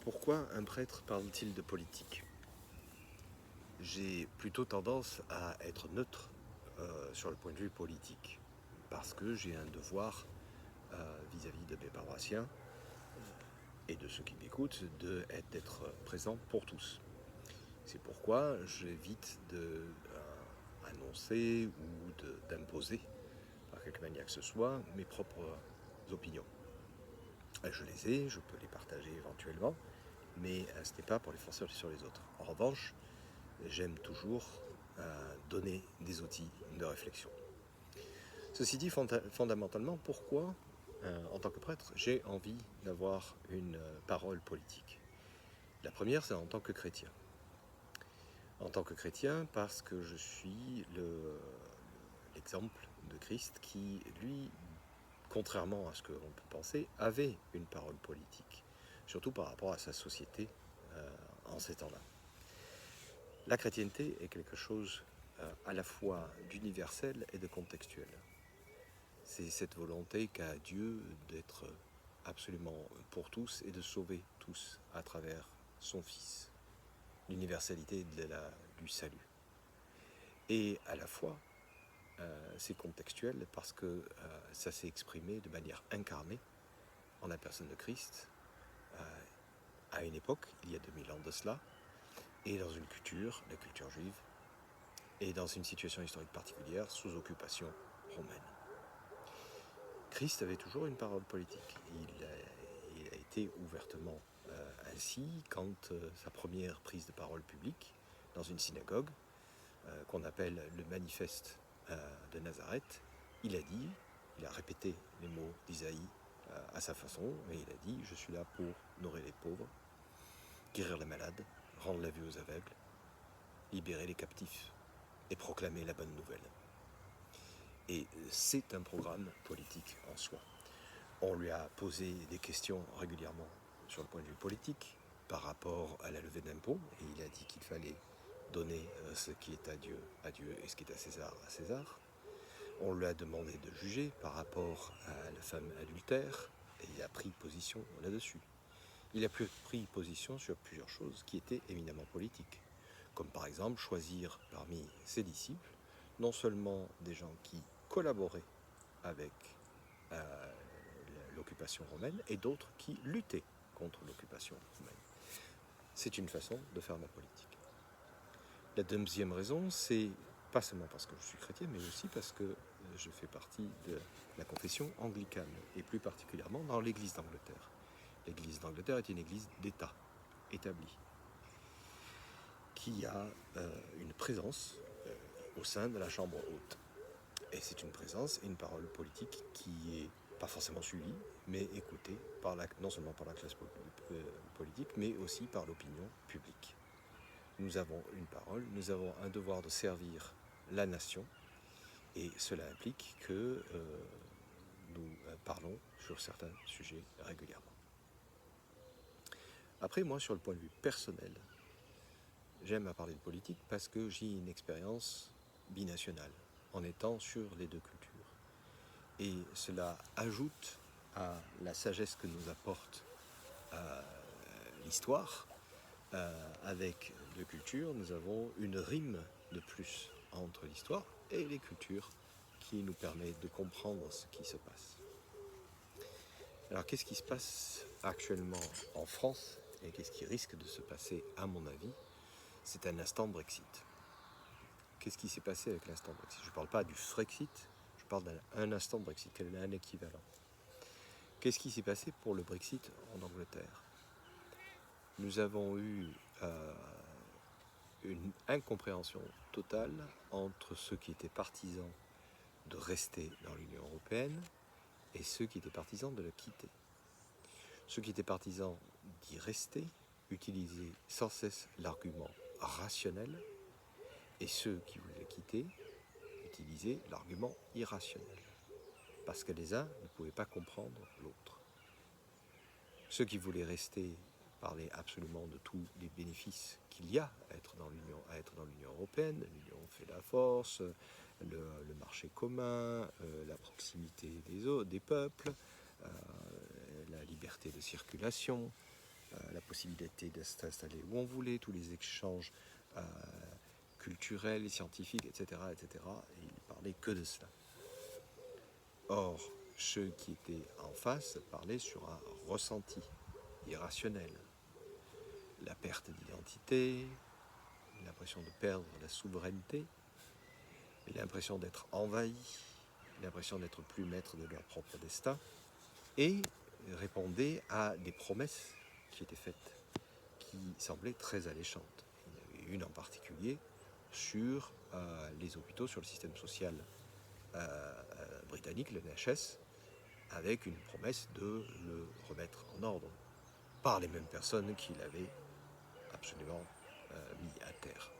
Pourquoi un prêtre parle-t-il de politique? J'ai plutôt tendance à être neutre sur le point de vue politique, parce que j'ai un devoir vis-à-vis de mes paroissiens et de ceux qui m'écoutent d'être présent pour tous. C'est pourquoi j'évite d'annoncer ou d'imposer, par quelque manière que ce soit, mes propres opinions. Je les ai, je peux les partager éventuellement, mais ce n'est pas pour les forcer sur les autres. En revanche, j'aime toujours donner des outils de réflexion. Ceci dit, fondamentalement, pourquoi, en tant que prêtre, j'ai envie d'avoir une parole politique? La première, c'est en tant que chrétien. En tant que chrétien, parce que je suis l'exemple de Christ qui, lui, contrairement à ce que l'on peut penser, avait une parole politique, surtout par rapport à sa société en ces temps-là. La chrétienté est quelque chose à la fois d'universel et de contextuel. C'est cette volonté qu'a Dieu d'être absolument pour tous et de sauver tous à travers son Fils. L'universalité du salut. Et à la fois, c'est contextuel parce que ça s'est exprimé de manière incarnée en la personne de Christ à une époque, il y a 2000 ans de cela, et dans une culture, la culture juive, et dans une situation historique particulière, sous occupation romaine. Christ avait toujours une parole politique. Il a été ouvertement ainsi quand sa première prise de parole publique dans une synagogue, qu'on appelle le manifeste de Nazareth, il a répété les mots d'Isaïe à sa façon, et il a dit « Je suis là pour nourrir les pauvres, guérir les malades, rendre la vue aux aveugles, libérer les captifs et proclamer la bonne nouvelle. » Et c'est un programme politique en soi. On lui a posé des questions régulièrement sur le point de vue politique par rapport à la levée d'impôts, et il a dit qu'il fallait donner ce qui est à Dieu, et ce qui est à César. On lui a demandé de juger par rapport à la femme adultère, et il a pris position là-dessus. Il a pris position sur plusieurs choses qui étaient éminemment politiques, comme par exemple choisir parmi ses disciples non seulement des gens qui collaboraient avec l'occupation romaine et d'autres qui luttaient contre l'occupation romaine. C'est une façon de faire la politique. La deuxième raison, c'est pas seulement parce que je suis chrétien, mais aussi parce que je fais partie de la confession anglicane, et plus particulièrement dans l'Église d'Angleterre. L'Église d'Angleterre est une église d'État, établie, qui a une présence au sein de la Chambre haute. Et c'est une présence et une parole politique qui est pas forcément suivie, mais écoutée non seulement par la classe politique, mais aussi par l'opinion publique. Nous avons une parole, nous avons un devoir de servir la nation, et cela implique que nous parlons sur certains sujets régulièrement. Après, moi, sur le point de vue personnel, j'aime à parler de politique parce que j'ai une expérience binationale, en étant sur les deux cultures. Et cela ajoute à la sagesse que nous apporte l'histoire. Avec deux cultures, nous avons une rime de plus entre l'histoire et les cultures qui nous permet de comprendre ce qui se passe. Alors, qu'est-ce qui se passe actuellement en France et qu'est-ce qui risque de se passer, à mon avis? C'est un instant Brexit. Qu'est-ce qui s'est passé avec l'instant Brexit? Je ne parle pas du Frexit, je parle d'un instant Brexit, quel est un équivalent. Qu'est-ce qui s'est passé pour le Brexit en Angleterre? Nous avons eu une incompréhension totale entre ceux qui étaient partisans de rester dans l'Union européenne et ceux qui étaient partisans de la quitter. Ceux qui étaient partisans d'y rester utilisaient sans cesse l'argument rationnel, et ceux qui voulaient quitter utilisaient l'argument irrationnel, parce que les uns ne pouvaient pas comprendre l'autre. Ceux qui voulaient rester parlaient absolument de tous les bénéfices qu'il y a à être dans l'Union européenne. L'Union fait la force, le marché commun, la proximité des peuples, la liberté de circulation, la possibilité de s'installer où on voulait, tous les échanges culturels, scientifiques, etc., etc. Et il ne parlait que de cela. Or, ceux qui étaient en face parlaient sur un ressenti irrationnel. La perte d'identité, l'impression de perdre la souveraineté, l'impression d'être envahi, l'impression d'être plus maître de leur propre destin, et répondaient à des promesses qui étaient faites, qui semblaient très alléchantes. Il y en avait une en particulier sur les hôpitaux, sur le système social britannique, le NHS, avec une promesse de le remettre en ordre par les mêmes personnes qui l'avaient absolument mis à terre.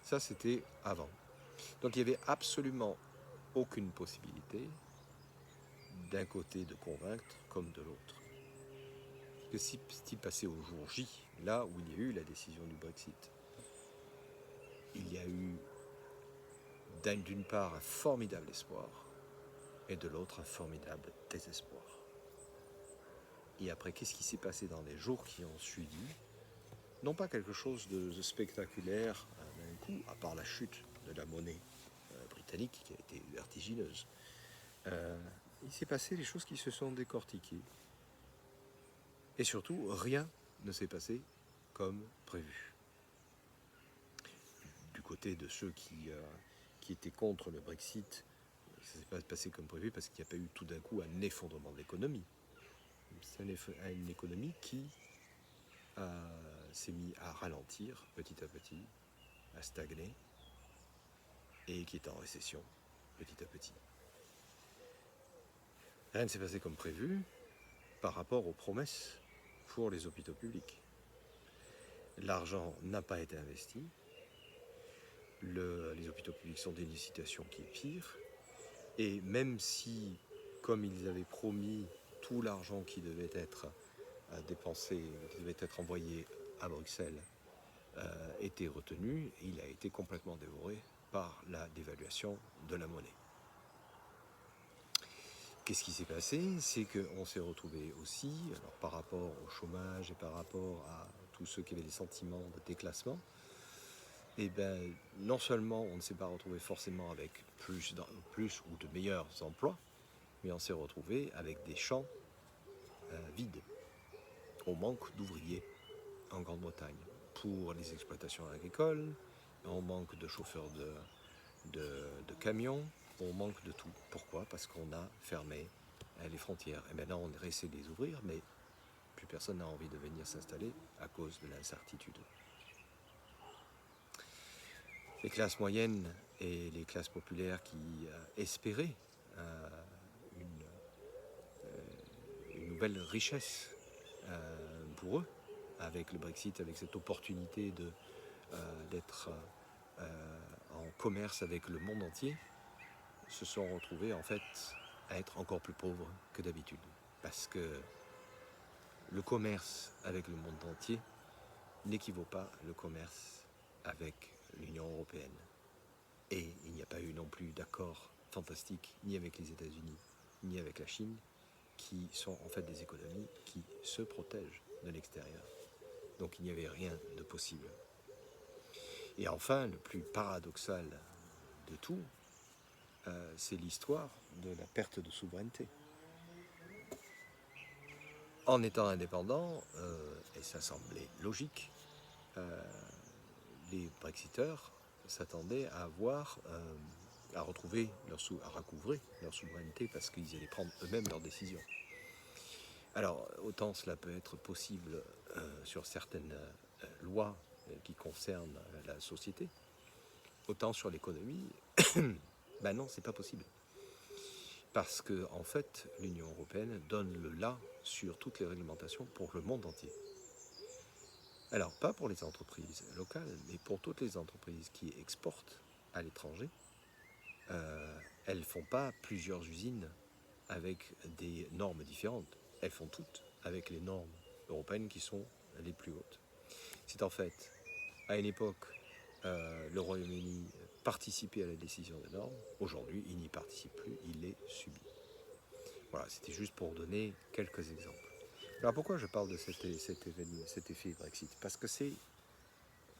Ça, c'était avant. Donc il n'y avait absolument aucune possibilité d'un côté de convaincre comme de l'autre. Que s'est-il passé au jour J, là où il y a eu la décision du Brexit? Il y a eu d'une part un formidable espoir et de l'autre un formidable désespoir. Et après, qu'est-ce qui s'est passé dans les jours qui ont suivi? Non pas quelque chose de spectaculaire d'un coup, à part la chute de la monnaie britannique qui a été vertigineuse. Il s'est passé des choses qui se sont décortiquées. Et surtout, rien ne s'est passé comme prévu. Du côté de ceux qui étaient contre le Brexit, ça ne s'est pas passé comme prévu parce qu'il n'y a pas eu tout d'un coup un effondrement de l'économie. C'est une économie qui s'est mise à ralentir petit à petit, à stagner, et qui est en récession petit à petit. Rien ne s'est passé comme prévu par rapport aux promesses pour les hôpitaux publics. L'argent n'a pas été investi. Les hôpitaux publics sont dans une situation qui est pire. Et même si, comme ils avaient promis, tout l'argent qui devait être dépensé, qui devait être envoyé à Bruxelles, était retenu, il a été complètement dévoré par la dévaluation de la monnaie. Qu'est-ce qui s'est passé? C'est qu'on s'est retrouvé aussi, alors par rapport au chômage et par rapport à tous ceux qui avaient des sentiments de déclassement, et bien non seulement on ne s'est pas retrouvé forcément avec plus ou de meilleurs emplois, mais on s'est retrouvé avec des champs vides. On manque d'ouvriers en Grande-Bretagne pour les exploitations agricoles, on manque de chauffeurs de camions, on manque de tout. Pourquoi? Parce qu'on a fermé les frontières. Et maintenant on essaie de les ouvrir, mais plus personne n'a envie de venir s'installer à cause de l'incertitude. Les classes moyennes et les classes populaires qui espéraient une nouvelle richesse pour eux, avec le Brexit, avec cette opportunité d'être en commerce avec le monde entier, se sont retrouvés en fait à être encore plus pauvres que d'habitude. Parce que le commerce avec le monde entier n'équivaut pas le commerce avec l'Union européenne. Et il n'y a pas eu non plus d'accord fantastique ni avec les États-Unis, ni avec la Chine, qui sont en fait des économies qui se protègent de l'extérieur. Donc il n'y avait rien de possible. Et enfin, le plus paradoxal de tout, c'est l'histoire de la perte de souveraineté. En étant indépendant, et ça semblait logique, les Brexiteurs s'attendaient à recouvrer leur souveraineté parce qu'ils allaient prendre eux-mêmes leurs décisions. Alors, autant cela peut être possible sur certaines lois qui concernent la société, autant sur l'économie, ben non, c'est pas possible. Parce que, en fait, l'Union européenne donne le là sur toutes les réglementations pour le monde entier. Alors, pas pour les entreprises locales, mais pour toutes les entreprises qui exportent à l'étranger, elles ne font pas plusieurs usines avec des normes différentes. Elles font toutes avec les normes européennes qui sont les plus hautes. C'est en fait, à une époque, le Royaume-Uni participait à la décision des normes. Aujourd'hui, il n'y participe plus, il les subit. Voilà, c'était juste pour donner quelques exemples. Alors pourquoi je parle de cet événement, cet effet Brexit? Parce que c'est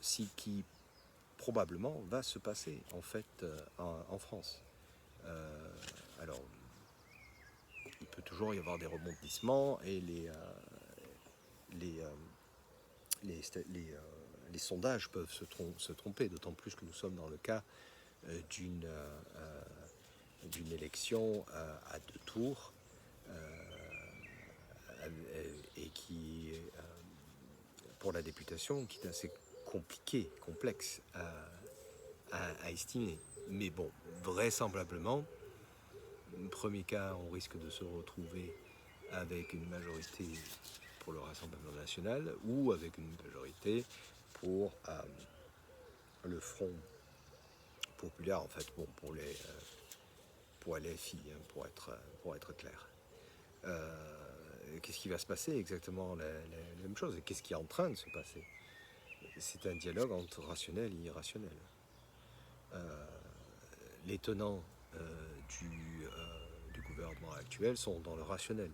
ce qui probablement va se passer en fait en France. Alors il peut toujours y avoir des rebondissements et les, euh, les sondages peuvent se tromper, d'autant plus que nous sommes dans le cas d'une élection à 2 tours et qui est pour la députation qui est assez compliqué, complexe à estimer. Mais bon, vraisemblablement, premier cas, on risque de se retrouver avec une majorité pour le Rassemblement national ou avec une majorité pour le Front populaire, en fait, bon, pour LFI, hein, pour être clair. Qu'est-ce qui va se passer? Exactement la même chose. Et qu'est-ce qui est en train de se passer? C'est un dialogue entre rationnel et irrationnel. Les tenants du gouvernement actuel sont dans le rationnel.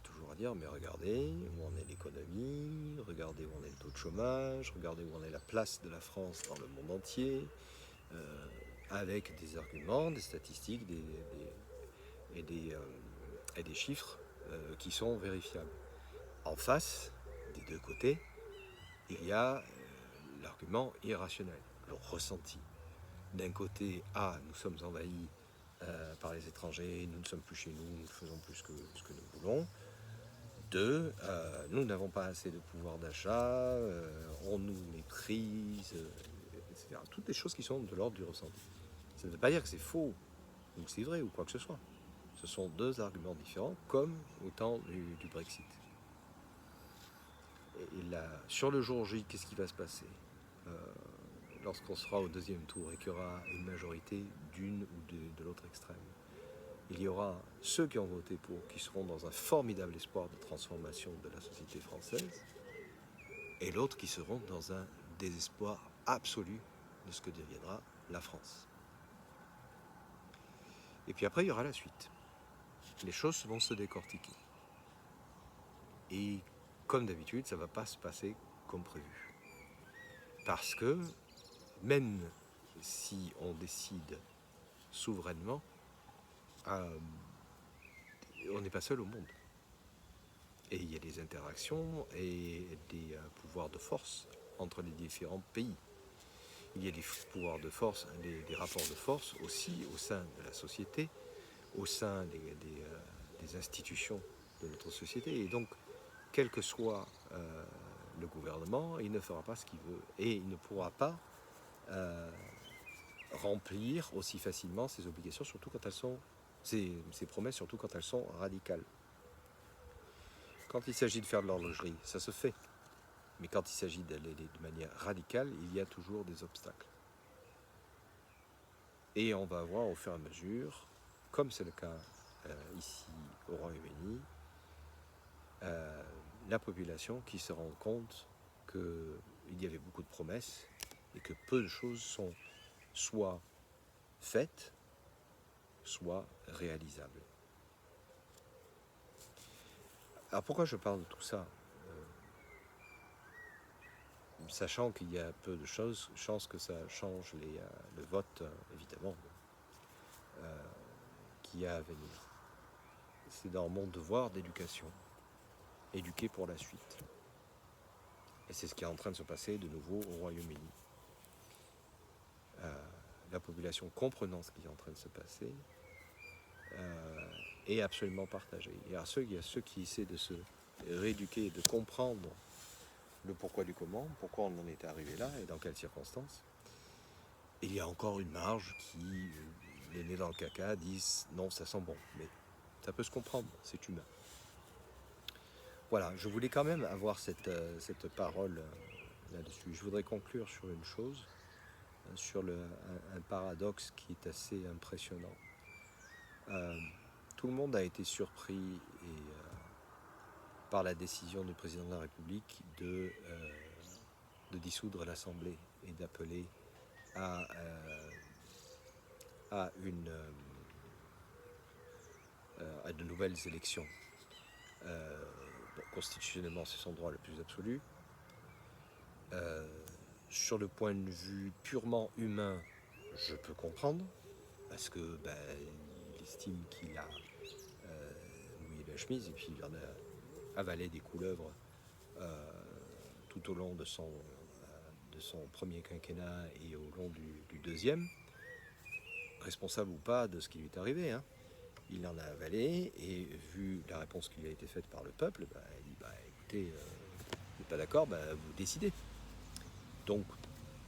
Toujours à dire, mais regardez où en est l'économie, regardez où en est le taux de chômage, regardez où en est la place de la France dans le monde entier, avec des arguments, des statistiques et des chiffres qui sont vérifiables. En face, des deux côtés, il y a l'argument irrationnel, le ressenti. D'un côté, nous sommes envahis par les étrangers, nous ne sommes plus chez nous, nous faisons plus ce que nous voulons. 2, nous n'avons pas assez de pouvoir d'achat, on nous méprise, etc. Toutes les choses qui sont de l'ordre du ressenti. Ça ne veut pas dire que c'est faux, ou que c'est vrai, ou quoi que ce soit. Ce sont deux arguments différents, comme au temps du Brexit. Et là, sur le jour J, qu'est-ce qui va se passer lorsqu'on sera au deuxième tour et qu'il y aura une majorité d'une ou de l'autre extrême? Il y aura ceux qui ont voté pour, qui seront dans un formidable espoir de transformation de la société française, et l'autre qui seront dans un désespoir absolu de ce que deviendra la France. Et puis après, il y aura la suite. Les choses vont se décortiquer. Et comme d'habitude, ça ne va pas se passer comme prévu. Parce que même si on décide souverainement, on n'est pas seul au monde. Et il y a des interactions et des pouvoirs de force entre les différents pays. Il y a des pouvoirs de force, des rapports de force aussi au sein de la société, au sein des institutions de notre société. Et donc, quel que soit le gouvernement, il ne fera pas ce qu'il veut. Et il ne pourra pas remplir aussi facilement ses obligations, surtout quand elles sont, ses promesses, surtout quand elles sont radicales. Quand il s'agit de faire de l'horlogerie, ça se fait. Mais quand il s'agit d'aller de manière radicale, il y a toujours des obstacles. Et on va voir au fur et à mesure, comme c'est le cas ici au Royaume-Uni, la population qui se rend compte qu'il y avait beaucoup de promesses et que peu de choses sont soit faites, soit réalisables. Alors pourquoi je parle de tout ça? Sachant qu'il y a peu de chances que ça change le vote, évidemment, qu'il y a à venir. C'est dans mon devoir d'éducation, éduquer pour la suite. Et c'est ce qui est en train de se passer de nouveau au Royaume-Uni. La population comprenant ce qui est en train de se passer est absolument partagée. Il y a ceux qui essaient de se rééduquer, de comprendre le pourquoi du comment, pourquoi on en est arrivé là et dans quelles circonstances. Et il y a encore une marge qui, les nez dans le caca, disent non, ça sent bon, mais ça peut se comprendre, c'est humain. Voilà, je voulais quand même avoir cette parole là-dessus. Je voudrais conclure sur une chose, sur un paradoxe qui est assez impressionnant. Tout le monde a été surpris par la décision du président de la République de dissoudre l'Assemblée et d'appeler à de nouvelles élections. Bon, constitutionnellement, c'est son droit le plus absolu. Sur le point de vue purement humain, je peux comprendre, parce que il estime qu'il a mouillé la chemise et puis il en a avalé des couleuvres tout au long de son premier quinquennat et au long du deuxième, responsable ou pas de ce qui lui est arrivé. Hein. Il en a avalé et vu la réponse qui lui a été faite par le peuple, il dit écoutez, vous n'êtes pas d'accord, vous décidez. Donc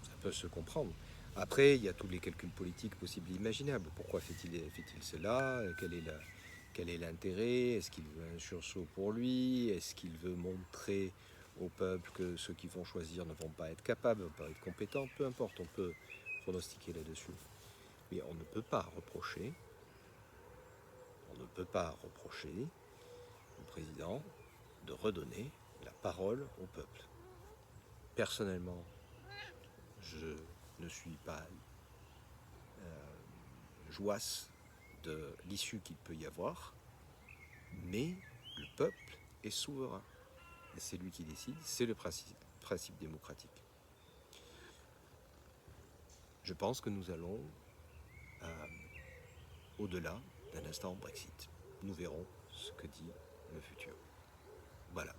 ça peut se comprendre. Après, il y a tous les calculs politiques possibles et imaginables. Pourquoi fait-il cela? Quel est l'intérêt? Est-ce qu'il veut un sursaut pour lui? Est-ce qu'il veut montrer au peuple que ceux qui vont choisir ne vont pas être capables, ne vont pas être compétents? Peu importe, on peut pronostiquer là-dessus. Mais on ne peut pas reprocher au président de redonner la parole au peuple. Personnellement, je ne suis pas jouasse de l'issue qu'il peut y avoir, mais le peuple est souverain. Et c'est lui qui décide, c'est le principe démocratique. Je pense que nous allons au-delà d'un instant Brexit. Nous verrons ce que dit le futur. Voilà.